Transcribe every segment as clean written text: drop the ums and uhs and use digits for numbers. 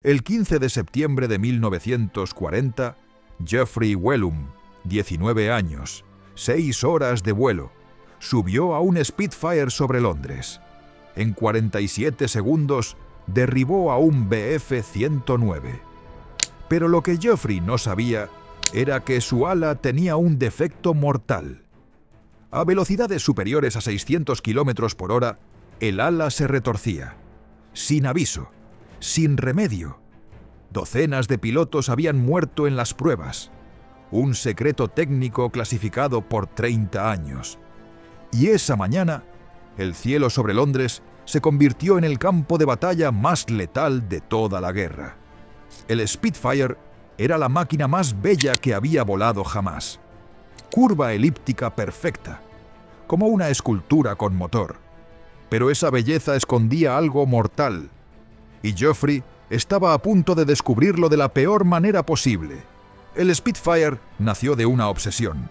El 15 de septiembre de 1940, Geoffrey Wellum, 19 años, 6 horas de vuelo, subió a un Spitfire sobre Londres. En 47 segundos derribó a un Bf-109. Pero lo que Geoffrey no sabía era que su ala tenía un defecto mortal. A velocidades superiores a 600 km por hora, el ala se retorcía. Sin aviso, sin remedio. Docenas de pilotos habían muerto en las pruebas. Un secreto técnico clasificado por 30 años. Y esa mañana, el cielo sobre Londres se convirtió en el campo de batalla más letal de toda la guerra. El Spitfire era la máquina más bella que había volado jamás. Curva elíptica perfecta, como una escultura con motor. Pero esa belleza escondía algo mortal, y Geoffrey estaba a punto de descubrirlo de la peor manera posible. El Spitfire nació de una obsesión,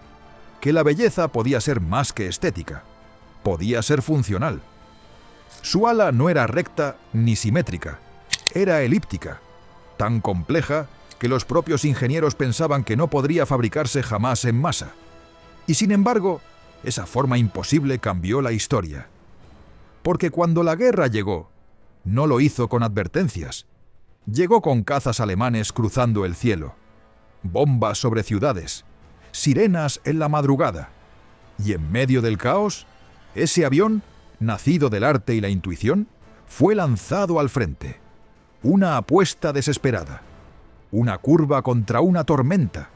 que la belleza podía ser más que estética, podía ser funcional. Su ala no era recta ni simétrica, era elíptica, tan compleja que los propios ingenieros pensaban que no podría fabricarse jamás en masa. Y sin embargo, esa forma imposible cambió la historia. Porque cuando la guerra llegó, no lo hizo con advertencias. Llegó con cazas alemanes cruzando el cielo, bombas sobre ciudades, sirenas en la madrugada. Y en medio del caos, ese avión, nacido del arte y la intuición, fue lanzado al frente. Una apuesta desesperada. Una curva contra una tormenta.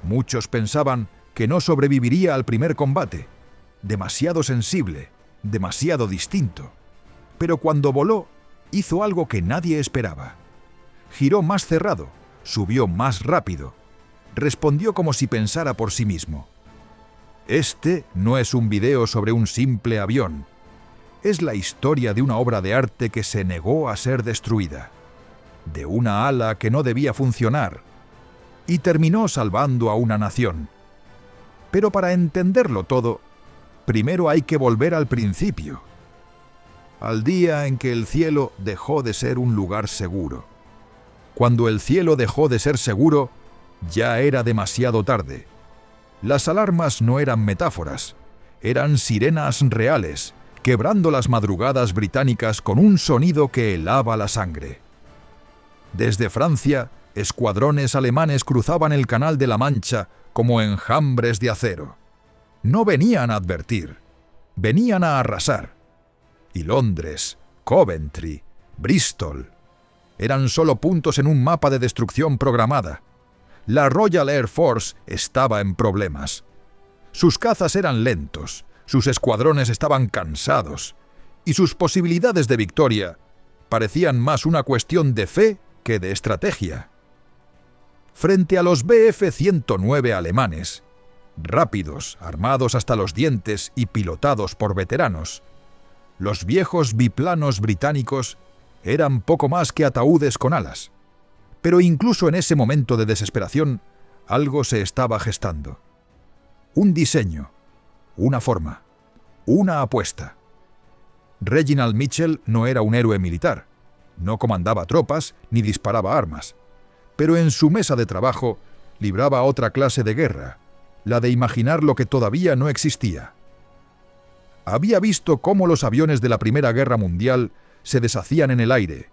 Muchos pensaban que no sobreviviría al primer combate. Demasiado sensible, demasiado distinto. Pero cuando voló, hizo algo que nadie esperaba. Giró más cerrado, subió más rápido. Respondió como si pensara por sí mismo. Este no es un video sobre un simple avión. Es la historia de una obra de arte que se negó a ser destruida, de una ala que no debía funcionar, y terminó salvando a una nación. Pero para entenderlo todo, primero hay que volver al principio, al día en que el cielo dejó de ser un lugar seguro. Cuando el cielo dejó de ser seguro, ya era demasiado tarde. Las alarmas no eran metáforas, eran sirenas reales, quebrando las madrugadas británicas con un sonido que helaba la sangre. Desde Francia, escuadrones alemanes cruzaban el Canal de la Mancha como enjambres de acero. No venían a advertir, venían a arrasar. Y Londres, Coventry, Bristol eran solo puntos en un mapa de destrucción programada. La Royal Air Force estaba en problemas. Sus cazas eran lentos, sus escuadrones estaban cansados, y sus posibilidades de victoria parecían más una cuestión de fe que de estrategia. Frente a los Bf-109 alemanes, rápidos, armados hasta los dientes y pilotados por veteranos, los viejos biplanos británicos eran poco más que ataúdes con alas. Pero incluso en ese momento de desesperación, algo se estaba gestando. Un diseño, una forma, una apuesta. Reginald Mitchell no era un héroe militar, no comandaba tropas ni disparaba armas, pero en su mesa de trabajo libraba otra clase de guerra, la de imaginar lo que todavía no existía. Había visto cómo los aviones de la Primera Guerra Mundial se deshacían en el aire,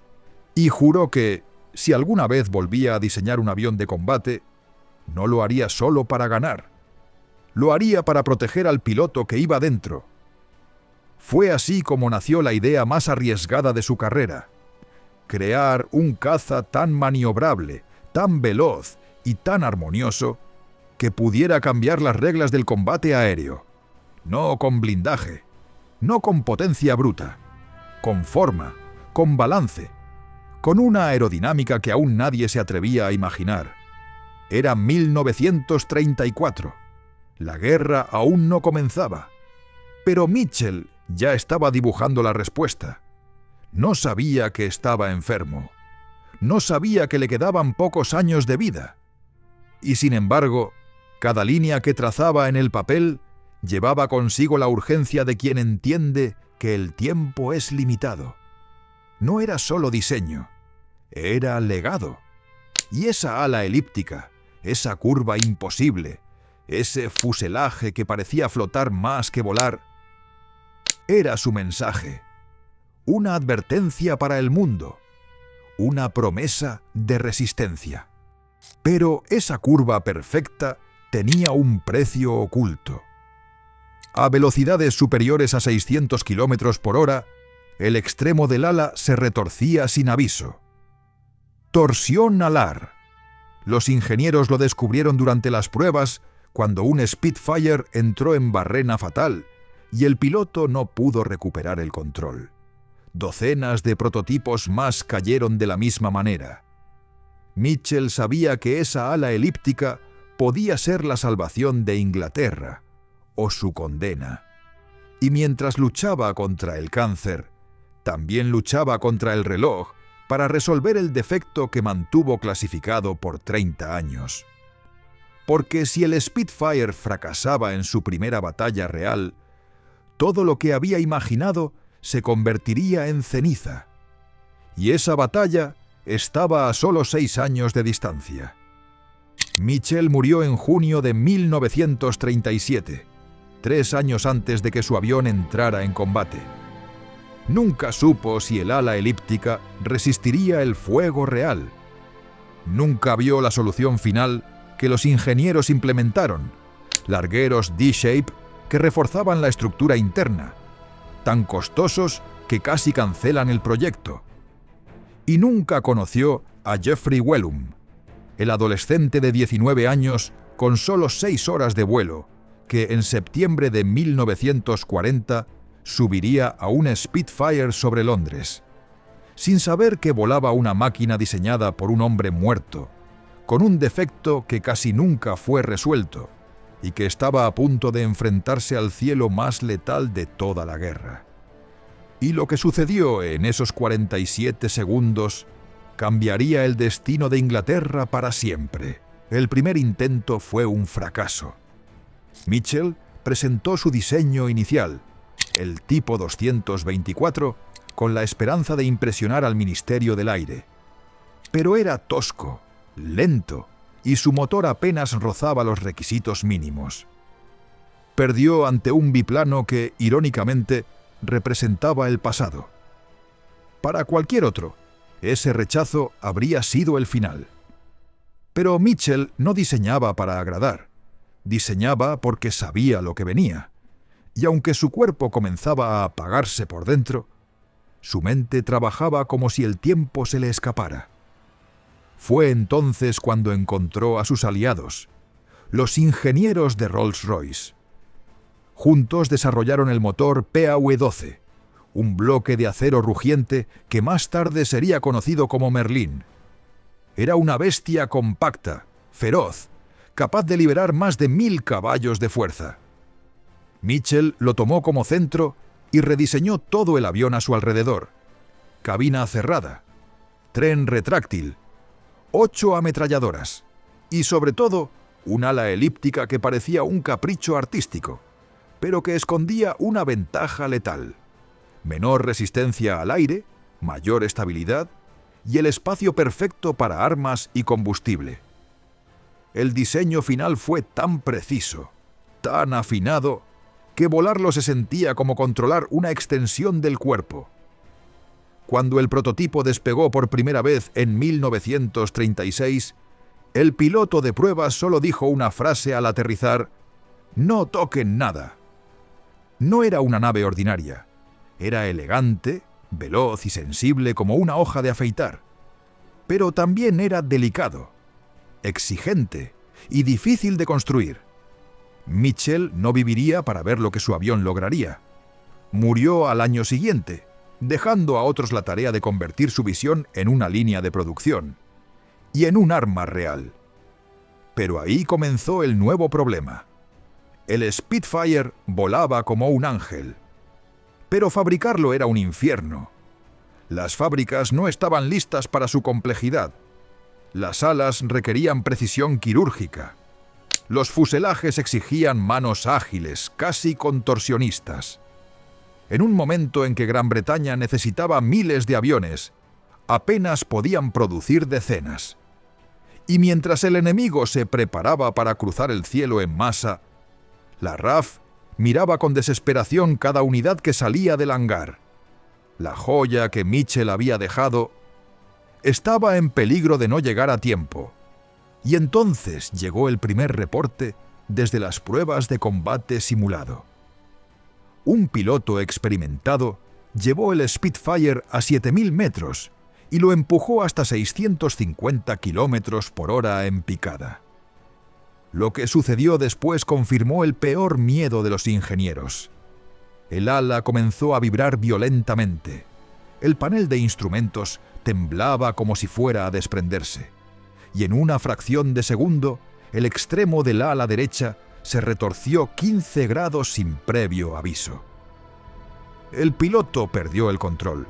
y juró que, si alguna vez volvía a diseñar un avión de combate, no lo haría solo para ganar. Lo haría para proteger al piloto que iba dentro. Fue así como nació la idea más arriesgada de su carrera: crear un caza tan maniobrable, tan veloz y tan armonioso que pudiera cambiar las reglas del combate aéreo. No con blindaje, no con potencia bruta, con forma, con balance, con una aerodinámica que aún nadie se atrevía a imaginar. Era 1934. La guerra aún no comenzaba. Pero Mitchell ya estaba dibujando la respuesta. No sabía que estaba enfermo. No sabía que le quedaban pocos años de vida. Y sin embargo, cada línea que trazaba en el papel llevaba consigo la urgencia de quien entiende que el tiempo es limitado. No era solo diseño, Era legado. Y esa ala elíptica, esa curva imposible, ese fuselaje que parecía flotar más que volar, era su mensaje. Una advertencia para el mundo. Una promesa de resistencia. Pero esa curva perfecta tenía un precio oculto. A velocidades superiores a 600 km por hora, el extremo del ala se retorcía sin aviso. Torsión alar. Los ingenieros lo descubrieron durante las pruebas cuando un Spitfire entró en barrena fatal y el piloto no pudo recuperar el control. Docenas de prototipos más cayeron de la misma manera. Mitchell sabía que esa ala elíptica podía ser la salvación de Inglaterra o su condena. Y mientras luchaba contra el cáncer, también luchaba contra el reloj para resolver el defecto que mantuvo clasificado por 30 años. Porque si el Spitfire fracasaba en su primera batalla real, todo lo que había imaginado se convertiría en ceniza. Y esa batalla estaba a solo 6 años de distancia. Mitchell murió en junio de 1937, 3 años antes de que su avión entrara en combate. Nunca supo si el ala elíptica resistiría el fuego real. Nunca vio la solución final que los ingenieros implementaron, largueros D-shape que reforzaban la estructura interna, tan costosos que casi cancelan el proyecto. Y nunca conoció a Geoffrey Wellum, el adolescente de 19 años con solo 6 horas de vuelo, que en septiembre de 1940 subiría a un Spitfire sobre Londres, sin saber que volaba una máquina diseñada por un hombre muerto, con un defecto que casi nunca fue resuelto y que estaba a punto de enfrentarse al cielo más letal de toda la guerra. Y lo que sucedió en esos 47 segundos cambiaría el destino de Inglaterra para siempre. El primer intento fue un fracaso. Mitchell presentó su diseño inicial, el tipo 224, con la esperanza de impresionar al Ministerio del Aire. Pero era tosco, lento, y su motor apenas rozaba los requisitos mínimos. Perdió ante un biplano que, irónicamente, representaba el pasado. Para cualquier otro, ese rechazo habría sido el final. Pero Mitchell no diseñaba para agradar. Diseñaba porque sabía lo que venía. Y aunque su cuerpo comenzaba a apagarse por dentro, su mente trabajaba como si el tiempo se le escapara. Fue entonces cuando encontró a sus aliados, los ingenieros de Rolls-Royce. Juntos desarrollaron el motor PAW-12, un bloque de acero rugiente que más tarde sería conocido como Merlin. Era una bestia compacta, feroz, capaz de liberar más de 1000 caballos de fuerza. Mitchell lo tomó como centro y rediseñó todo el avión a su alrededor. Cabina cerrada, tren retráctil, 8 ametralladoras y, sobre todo, un ala elíptica que parecía un capricho artístico, pero que escondía una ventaja letal: menor resistencia al aire, mayor estabilidad y el espacio perfecto para armas y combustible. El diseño final fue tan preciso, tan afinado, que volarlo se sentía como controlar una extensión del cuerpo. Cuando el prototipo despegó por primera vez en 1936, el piloto de pruebas solo dijo una frase al aterrizar: «No toquen nada». No era una nave ordinaria. Era elegante, veloz y sensible como una hoja de afeitar. Pero también era delicado, exigente y difícil de construir. Mitchell no viviría para ver lo que su avión lograría. Murió al año siguiente, dejando a otros la tarea de convertir su visión en una línea de producción y en un arma real. Pero ahí comenzó el nuevo problema. El Spitfire volaba como un ángel, pero fabricarlo era un infierno. Las fábricas no estaban listas para su complejidad. Las alas requerían precisión quirúrgica. Los fuselajes exigían manos ágiles, casi contorsionistas. En un momento en que Gran Bretaña necesitaba miles de aviones, apenas podían producir decenas. Y mientras el enemigo se preparaba para cruzar el cielo en masa, la RAF miraba con desesperación cada unidad que salía del hangar. La joya que Mitchell había dejado estaba en peligro de no llegar a tiempo. Y entonces llegó el primer reporte desde las pruebas de combate simulado. Un piloto experimentado llevó el Spitfire a 7.000 metros y lo empujó hasta 650 kilómetros por hora en picada. Lo que sucedió después confirmó el peor miedo de los ingenieros. El ala comenzó a vibrar violentamente. El panel de instrumentos temblaba como si fuera a desprenderse. Y en una fracción de segundo, el extremo del ala derecha se retorció 15 grados sin previo aviso. El piloto perdió el control.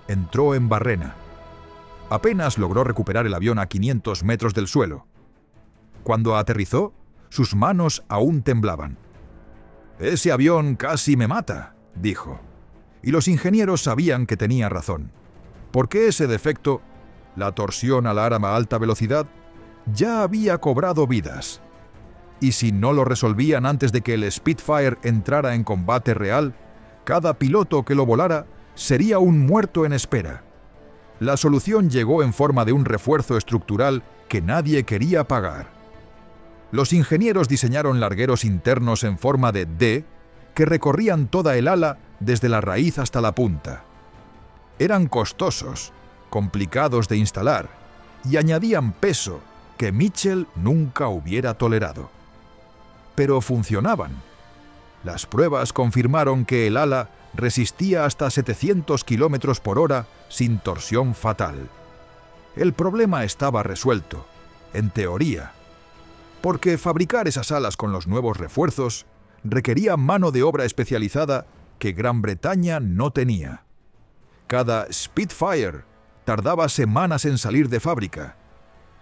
Entró en barrena. Apenas logró recuperar el avión a 500 metros del suelo. Cuando aterrizó, sus manos aún temblaban. «Ese avión casi me mata», dijo. Y los ingenieros sabían que tenía razón, porque ese defecto, la torsión al arma a alta velocidad, ya había cobrado vidas. Y si no lo resolvían antes de que el Spitfire entrara en combate real, cada piloto que lo volara sería un muerto en espera. La solución llegó en forma de un refuerzo estructural que nadie quería pagar. Los ingenieros diseñaron largueros internos en forma de D que recorrían toda el ala desde la raíz hasta la punta. Eran costosos, complicados de instalar y añadían peso que Mitchell nunca hubiera tolerado. Pero funcionaban. Las pruebas confirmaron que el ala resistía hasta 700 km por hora sin torsión fatal. El problema estaba resuelto, en teoría, porque fabricar esas alas con los nuevos refuerzos requería mano de obra especializada que Gran Bretaña no tenía. Cada Spitfire tardaba semanas en salir de fábrica,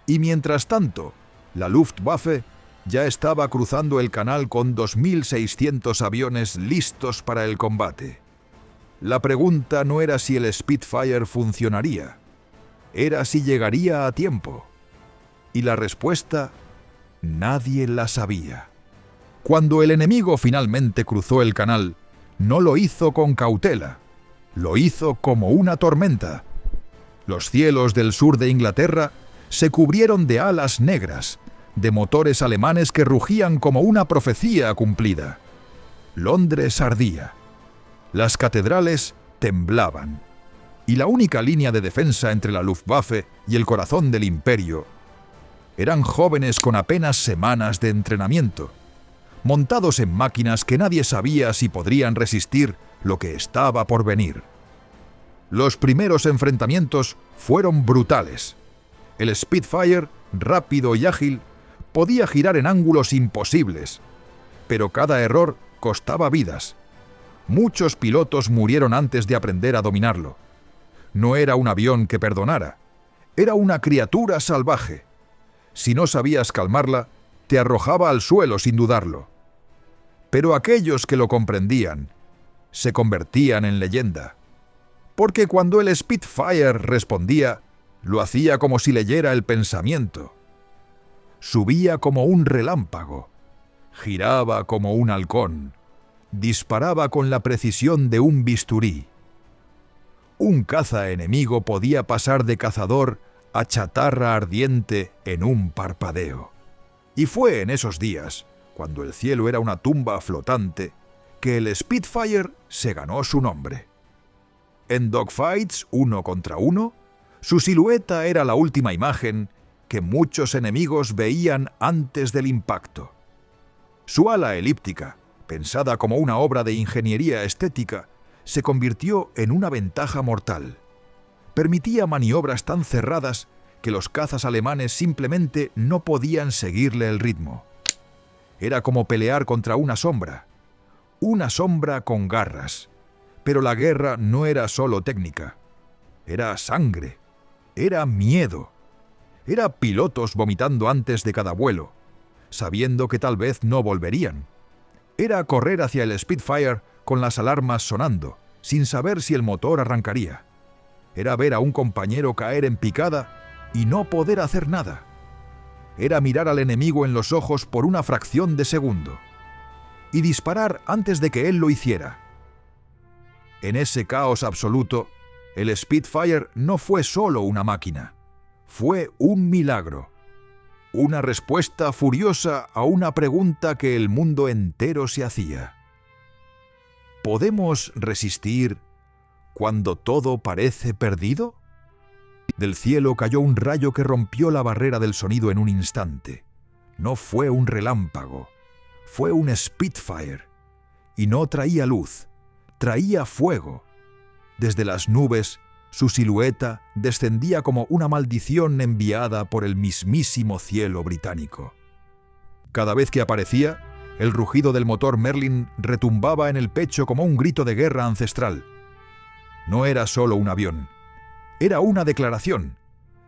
y mientras tanto, la Luftwaffe ya estaba cruzando el canal con 2.600 aviones listos para el combate. La pregunta no era si el Spitfire funcionaría, era si llegaría a tiempo. Y la respuesta, nadie la sabía. Cuando el enemigo finalmente cruzó el canal, no lo hizo con cautela, lo hizo como una tormenta. Los cielos del sur de Inglaterra se cubrieron de alas negras, de motores alemanes que rugían como una profecía cumplida. Londres ardía. Las catedrales temblaban. Y la única línea de defensa entre la Luftwaffe y el corazón del imperio eran jóvenes con apenas semanas de entrenamiento, montados en máquinas que nadie sabía si podrían resistir lo que estaba por venir. Los primeros enfrentamientos fueron brutales. El Spitfire, rápido y ágil, podía girar en ángulos imposibles, pero cada error costaba vidas. Muchos pilotos murieron antes de aprender a dominarlo. No era un avión que perdonara, era una criatura salvaje. Si no sabías calmarla, te arrojaba al suelo sin dudarlo. Pero aquellos que lo comprendían se convertían en leyenda, porque cuando el Spitfire respondía, lo hacía como si leyera el pensamiento. Subía como un relámpago, giraba como un halcón, disparaba con la precisión de un bisturí. Un caza enemigo podía pasar de cazador a chatarra ardiente en un parpadeo. Y fue en esos días, cuando el cielo era una tumba flotante, que el Spitfire se ganó su nombre. En dogfights 1 contra 1, su silueta era la última imagen que muchos enemigos veían antes del impacto. Su ala elíptica, pensada como una obra de ingeniería estética, se convirtió en una ventaja mortal. Permitía maniobras tan cerradas que los cazas alemanes simplemente no podían seguirle el ritmo. Era como pelear contra una sombra con garras. Pero la guerra no era solo técnica. Era sangre, era miedo. Era pilotos vomitando antes de cada vuelo, sabiendo que tal vez no volverían. Era correr hacia el Spitfire con las alarmas sonando, sin saber si el motor arrancaría. Era ver a un compañero caer en picada y no poder hacer nada. Era mirar al enemigo en los ojos por una fracción de segundo y disparar antes de que él lo hiciera. En ese caos absoluto, el Spitfire no fue solo una máquina, fue un milagro, una respuesta furiosa a una pregunta que el mundo entero se hacía. ¿Podemos resistir cuando todo parece perdido? Del cielo cayó un rayo que rompió la barrera del sonido en un instante. No fue un relámpago, fue un Spitfire. Y no traía luz, traía fuego. Desde las nubes, su silueta descendía como una maldición enviada por el mismísimo cielo británico. Cada vez que aparecía, el rugido del motor Merlin retumbaba en el pecho como un grito de guerra ancestral. No era solo un avión, era una declaración.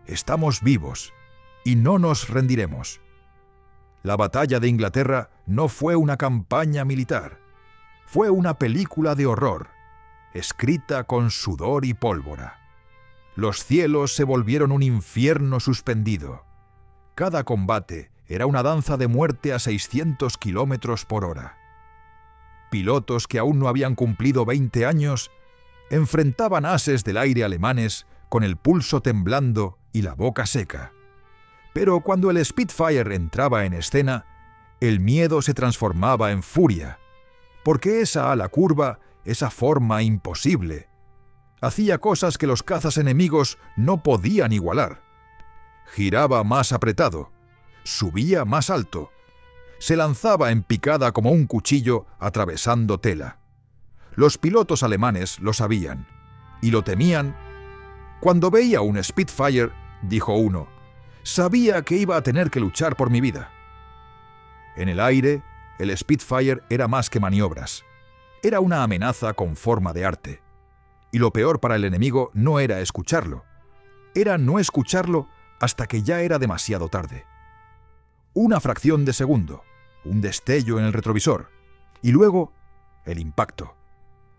Estamos vivos y no nos rendiremos. La batalla de Inglaterra no fue una campaña militar, fue una película de horror, escrita con sudor y pólvora. Los cielos se volvieron un infierno suspendido. Cada combate era una danza de muerte a 600 kilómetros por hora. Pilotos que aún no habían cumplido 20 años enfrentaban ases del aire alemanes con el pulso temblando y la boca seca. Pero cuando el Spitfire entraba en escena, el miedo se transformaba en furia, porque esa ala curva, esa forma imposible, hacía cosas que los cazas enemigos no podían igualar. Giraba más apretado, subía más alto, se lanzaba en picada como un cuchillo atravesando tela. Los pilotos alemanes lo sabían y lo temían. Cuando veía un Spitfire, dijo uno, sabía que iba a tener que luchar por mi vida. En el aire, el Spitfire era más que maniobras. Era una amenaza con forma de arte. Y lo peor para el enemigo no era escucharlo. Era no escucharlo hasta que ya era demasiado tarde. Una fracción de segundo, un destello en el retrovisor, y luego el impacto.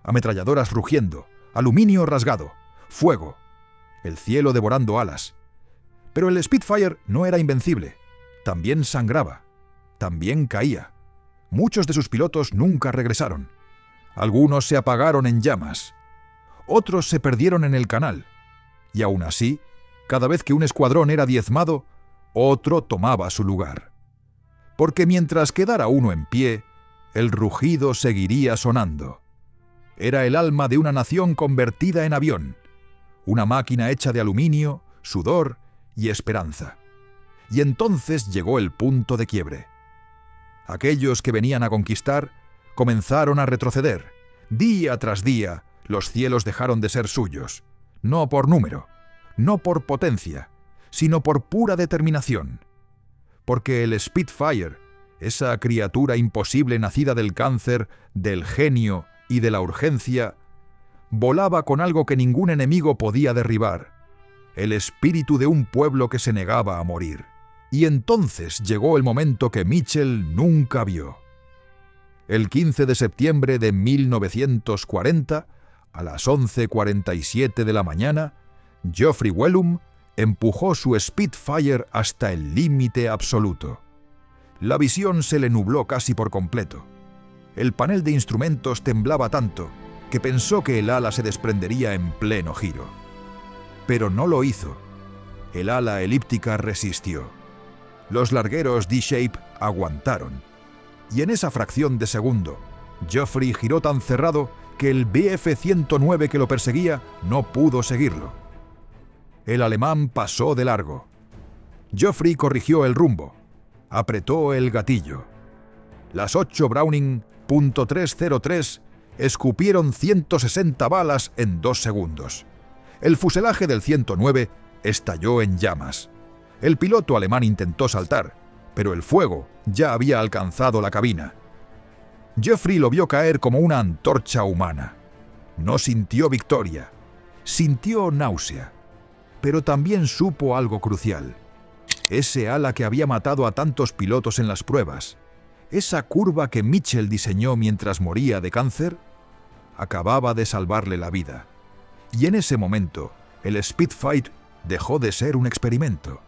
Ametralladoras rugiendo, aluminio rasgado, fuego, el cielo devorando alas. Pero el Spitfire no era invencible. También sangraba, también caía. Muchos de sus pilotos nunca regresaron. Algunos se apagaron en llamas. Otros se perdieron en el canal. Y aún así, cada vez que un escuadrón era diezmado, otro tomaba su lugar. Porque mientras quedara uno en pie, el rugido seguiría sonando. Era el alma de una nación convertida en avión, una máquina hecha de aluminio, sudor y esperanza. Y entonces llegó el punto de quiebre. Aquellos que venían a conquistar comenzaron a retroceder. Día tras día, los cielos dejaron de ser suyos, no por número, no por potencia, sino por pura determinación. Porque el Spitfire, esa criatura imposible nacida del cáncer, del genio y de la urgencia, volaba con algo que ningún enemigo podía derribar, el espíritu de un pueblo que se negaba a morir. Y entonces llegó el momento que Mitchell nunca vio. El 15 de septiembre de 1940, a las 11:47 de la mañana, Geoffrey Wellum empujó su Spitfire hasta el límite absoluto. La visión se le nubló casi por completo. El panel de instrumentos temblaba tanto que pensó que el ala se desprendería en pleno giro. Pero no lo hizo. El ala elíptica resistió. Los largueros D-Shape aguantaron. Y en esa fracción de segundo, Geoffrey giró tan cerrado que el Bf-109 que lo perseguía no pudo seguirlo. El alemán pasó de largo. Geoffrey corrigió el rumbo. Apretó el gatillo. Las 8 Browning .303 escupieron 160 balas en 2 segundos. El fuselaje del 109 estalló en llamas. El piloto alemán intentó saltar, pero el fuego ya había alcanzado la cabina. Geoffrey lo vio caer como una antorcha humana. No sintió victoria, sintió náusea, pero también supo algo crucial. Ese ala que había matado a tantos pilotos en las pruebas, esa curva que Mitchell diseñó mientras moría de cáncer, acababa de salvarle la vida. Y en ese momento, el Spitfire dejó de ser un experimento.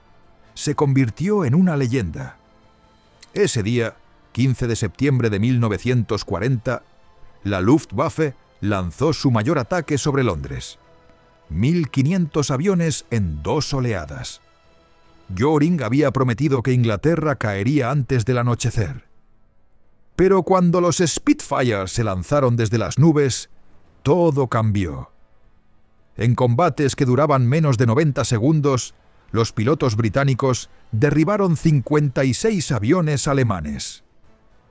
Se convirtió en una leyenda. Ese día, 15 de septiembre de 1940, la Luftwaffe lanzó su mayor ataque sobre Londres. 1.500 aviones en 2 oleadas. Göring había prometido que Inglaterra caería antes del anochecer. Pero cuando los Spitfires se lanzaron desde las nubes, todo cambió. En combates que duraban menos de 90 segundos, los pilotos británicos derribaron 56 aviones alemanes.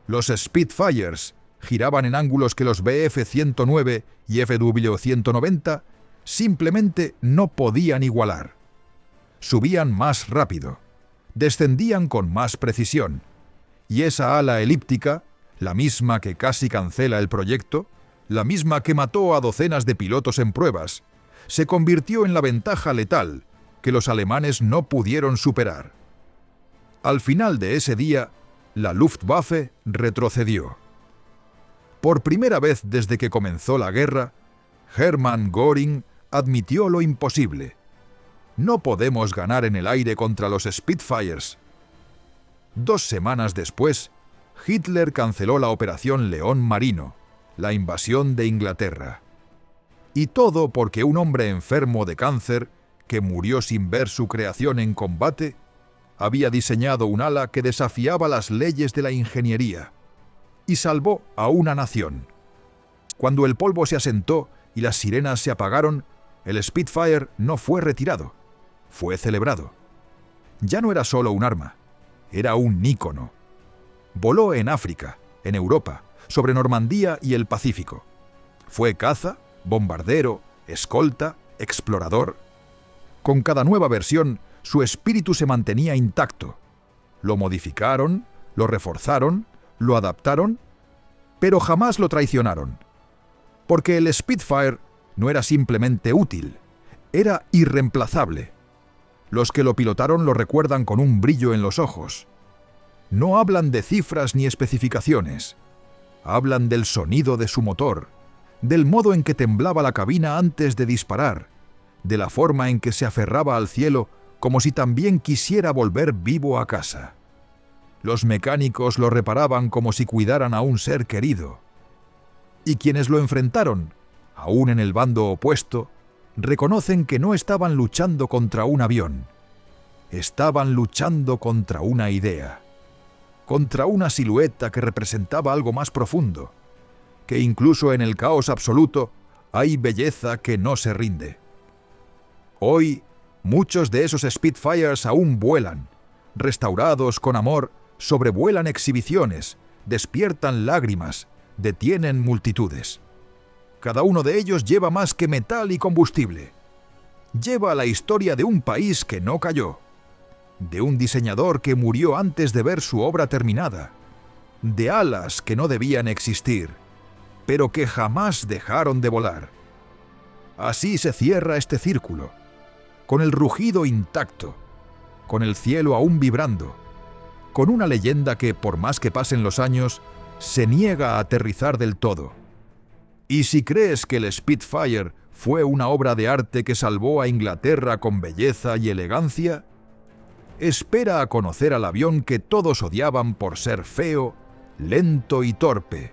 Los Spitfires giraban en ángulos que los Bf-109 y Fw-190 simplemente no podían igualar. Subían más rápido, descendían con más precisión, y esa ala elíptica, la misma que casi cancela el proyecto, la misma que mató a docenas de pilotos en pruebas, se convirtió en la ventaja letal que los alemanes no pudieron superar. Al final de ese día, la Luftwaffe retrocedió. Por primera vez desde que comenzó la guerra, Hermann Göring admitió lo imposible. No podemos ganar en el aire contra los Spitfires. 2 semanas después, Hitler canceló la Operación León Marino, la invasión de Inglaterra. Y todo porque un hombre enfermo de cáncer, que murió sin ver su creación en combate, había diseñado un ala que desafiaba las leyes de la ingeniería y salvó a una nación. Cuando el polvo se asentó y las sirenas se apagaron, el Spitfire no fue retirado, fue celebrado. Ya no era solo un arma, era un ícono. Voló en África, en Europa, sobre Normandía y el Pacífico. Fue caza, bombardero, escolta, explorador. Con cada nueva versión, su espíritu se mantenía intacto. Lo modificaron, lo reforzaron, lo adaptaron, pero jamás lo traicionaron. Porque el Spitfire no era simplemente útil, era irreemplazable. Los que lo pilotaron lo recuerdan con un brillo en los ojos. No hablan de cifras ni especificaciones. Hablan del sonido de su motor, del modo en que temblaba la cabina antes de disparar, de la forma en que se aferraba al cielo como si también quisiera volver vivo a casa. Los mecánicos lo reparaban como si cuidaran a un ser querido. Y quienes lo enfrentaron, aún en el bando opuesto, reconocen que no estaban luchando contra un avión. Estaban luchando contra una idea, contra una silueta que representaba algo más profundo, que incluso en el caos absoluto hay belleza que no se rinde. Hoy, muchos de esos Spitfires aún vuelan, restaurados con amor, sobrevuelan exhibiciones, despiertan lágrimas, detienen multitudes. Cada uno de ellos lleva más que metal y combustible. Lleva la historia de un país que no cayó, de un diseñador que murió antes de ver su obra terminada, de alas que no debían existir, pero que jamás dejaron de volar. Así se cierra este círculo, con el rugido intacto, con el cielo aún vibrando, con una leyenda que, por más que pasen los años, se niega a aterrizar del todo. Y si crees que el Spitfire fue una obra de arte que salvó a Inglaterra con belleza y elegancia, espera a conocer al avión que todos odiaban por ser feo, lento y torpe.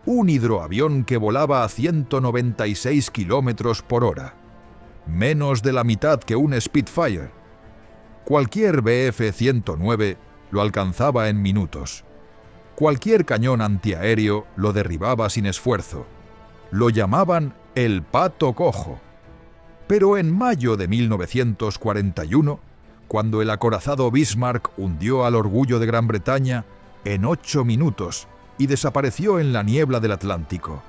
Un hidroavión que volaba a 196 kilómetros por hora, menos de la mitad que un Spitfire. Cualquier Bf-109 lo alcanzaba en minutos. Cualquier cañón antiaéreo lo derribaba sin esfuerzo. Lo llamaban el pato cojo. Pero en mayo de 1941, cuando el acorazado Bismarck hundió al Orgullo de Gran Bretaña en 8 minutos y desapareció en la niebla del Atlántico,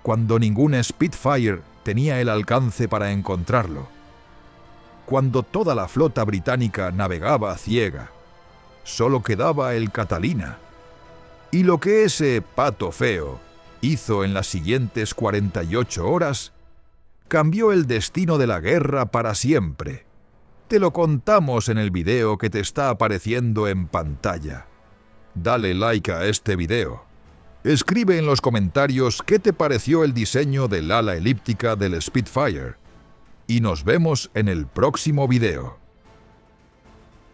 cuando ningún Spitfire tenía el alcance para encontrarlo, cuando toda la flota británica navegaba ciega, solo quedaba el Catalina. Y lo que ese pato feo hizo en las siguientes 48 horas cambió el destino de la guerra para siempre. Te lo contamos en el video que te está apareciendo en pantalla. Dale like a este video. Escribe en los comentarios qué te pareció el diseño del ala elíptica del Spitfire. y nos vemos en el próximo video.